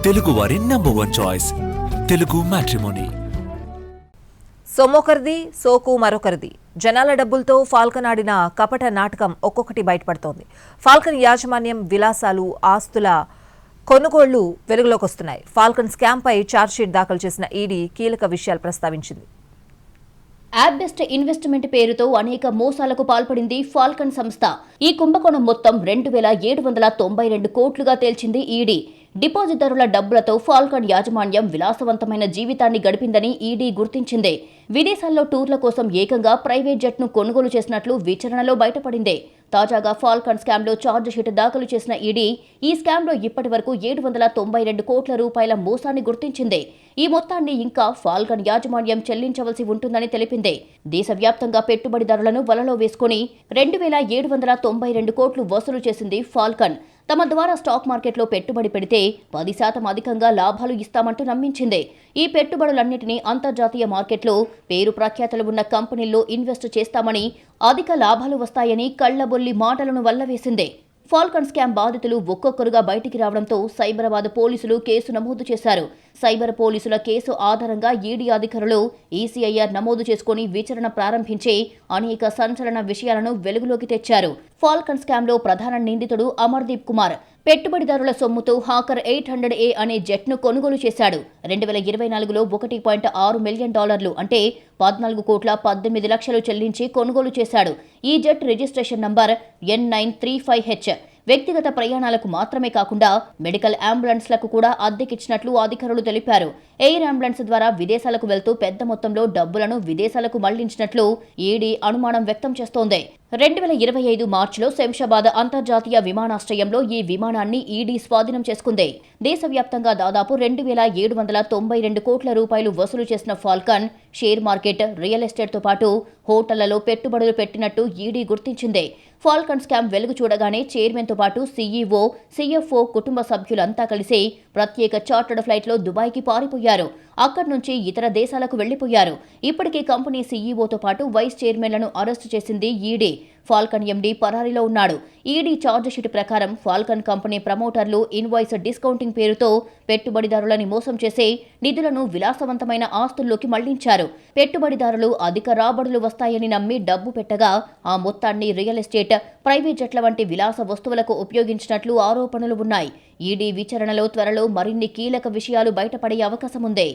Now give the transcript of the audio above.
తెలుగువారి number 1 choice Telugu matrimony. సొమ్మొకరిది సోకు మరొకరిది. జనాల డబ్బులతో ఫాల్కన్ ఆడిన కపట నాటకం ఒక్కొక్కటి బయటపడుతోంది. ఫాల్కన్ యాజమాన్యం విలాసాలు, ఆస్తుల కొనుగోళ్లు వెలుగులోకి వస్తున్నాయి. ఫాల్కన్ స్కామ్పై ఛార్జ్షీట్ దాఖలు చేసిన ఈడీ కీలక విషయాలు ప్రస్తావించింది. యాప్ బెస్ట్ ఇన్వెస్ట్మెంట్ పేరుతో అనేక మోసాలకు పాల్పడింది ఫాల్కన్ సంస్థ. ఈ కుంభకోణం మొత్తం 2,792 కోట్లుగా తేల్చింది ఈడీ. డిపాజిటర్ల డబ్బులతో ఫాల్కన్ యాజమాన్యం విలాసవంతమైన జీవితాన్ని గడిపిందని ఈడీ గుర్తించింది. విదేశాల్లో టూర్ల కోసం ఏకంగా ప్రైవేట్ జెట్ను కొనుగోలు చేసినట్లు విచారణలో బయటపడింది. తాజాగా ఫాల్కన్ స్కామ్లో ఛార్జ్షీట్ దాఖలు చేసిన ఈడీ ఈ స్కామ్లో ఇప్పటి వరకు 792 కోట్ల రూపాయల మోసాన్ని గుర్తించింది. ఈ మొత్తాన్ని ఇంకా ఫాల్కన్ యాజమాన్యం చెల్లించవలసి ఉంటుందని తెలిపింది. దేశవ్యాప్తంగా పెట్టుబడిదారులను వలలో వేసుకుని 2,792 కోట్లు వసూలు చేసింది ఫాల్కన్. తమ ద్వారా స్టాక్ మార్కెట్లో పెట్టుబడి పెడితే 10% అధికంగా లాభాలు ఇస్తామంటూ నమ్మించింది. ఈ పెట్టుబడులన్నింటినీ అంతర్జాతీయ మార్కెట్లో పేరు ప్రఖ్యాతలు ఉన్న కంపెనీల్లో ఇన్వెస్ట్ చేస్తామని, అధిక లాభాలు వస్తాయని కళ్లబొల్లి మాటలను వల్లవేసింది. ఫాల్కన్ స్కామ్ బాధితులు ఒక్కొక్కరుగా బయటికి రావడంతో సైబరాబాద్ పోలీసులు కేసు నమోదు చేశారు. సైబర్ పోలీసుల కేసు ఆధారంగా ఈడీ అధికారులు ఈసీఐఆర్ నమోదు చేసుకుని విచారణ ప్రారంభించి అనేక సంచలన విషయాలను వెలుగులోకి తెచ్చారు. ఫాల్కన్ స్కామ్లో ప్రధాన నిందితుడు అమర్దీప్ కుమార్ పెట్టుబడిదారుల సొమ్ముతో హాకర్ 800A అనే జెట్ను కొనుగోలు చేశాడు. 2024లో $1.6 మిలియన్ అంటే 14,18,00,000 చెల్లించి కొనుగోలు చేశాడు. ఈ జెట్ రిజిస్ట్రేషన్ నంబర్ N935H. వ్యక్తిగత ప్రయాణాలకు మాత్రమే కాకుండా మెడికల్ అంబులెన్స్లకు కూడా అద్దెకిచ్చినట్లు అధికారులు తెలిపారు. ఎయిర్ అంబులెన్స్ ద్వారా విదేశాలకు వెళ్తూ పెద్ద మొత్తంలో డబ్బులను విదేశాలకు మళ్లించినట్లు ఈడీ అనుమానం వ్యక్తం చేస్తోంది. 2025 మార్చిలో శంషాబాద్ అంతర్జాతీయ విమానాశ్రయంలో ఈ విమానాన్ని ఈడీ స్వాధీనం చేసుకుంది. దేశవ్యాప్తంగా దాదాపు 2,792 కోట్ల రూపాయలు వసూలు చేసిన ఫాల్కన్ షేర్ మార్కెట్, రియల్ ఎస్టేట్తో పాటు హోటళ్లలో పెట్టుబడులు పెట్టినట్టు ఈడీ గుర్తించింది. ఫాల్కన్ స్కామ్ వెలుగు చూడగానే చైర్మన్తో పాటు సీఈఓ, సీఎఫ్ఓ కుటుంబ సభ్యులంతా కలిసి ప్రత్యేక చార్టర్డ్ ఫ్లైట్లో దుబాయ్కి పారిపోయారు. అక్కడి నుంచి ఇతర దేశాలకు వెళ్లిపోయారు. ఇప్పటికే కంపెనీ సీఈఓతో పాటు వైస్ చైర్మన్లను అరెస్టు చేసింది ఈడీ. ఫాల్కన్ ఎండీ పరారీలో ఉన్నాడు. ఈడీ ఛార్జ్షీట్ ప్రకారం ఫాల్కన్ కంపెనీ ప్రమోటర్లు ఇన్వాయిస్ డిస్కౌంటింగ్ పేరుతో పెట్టుబడిదారులని మోసం చేసి నిధులను విలాసవంతమైన ఆస్తుల్లోకి మళ్లించారు. పెట్టుబడిదారులు అధిక రాబడులు వస్తాయని నమ్మి డబ్బు పెట్టగా ఆ మొత్తాన్ని రియల్ ఎస్టేట్, ప్రైవేట్ జెట్ల వంటి విలాస వస్తువులకు ఉపయోగించినట్లు ఆరోపణలు ఉన్నాయి. ఈడీ విచారణలో త్వరలో మరిన్ని కీలక విషయాలు బయటపడే అవకాశం ఉంది.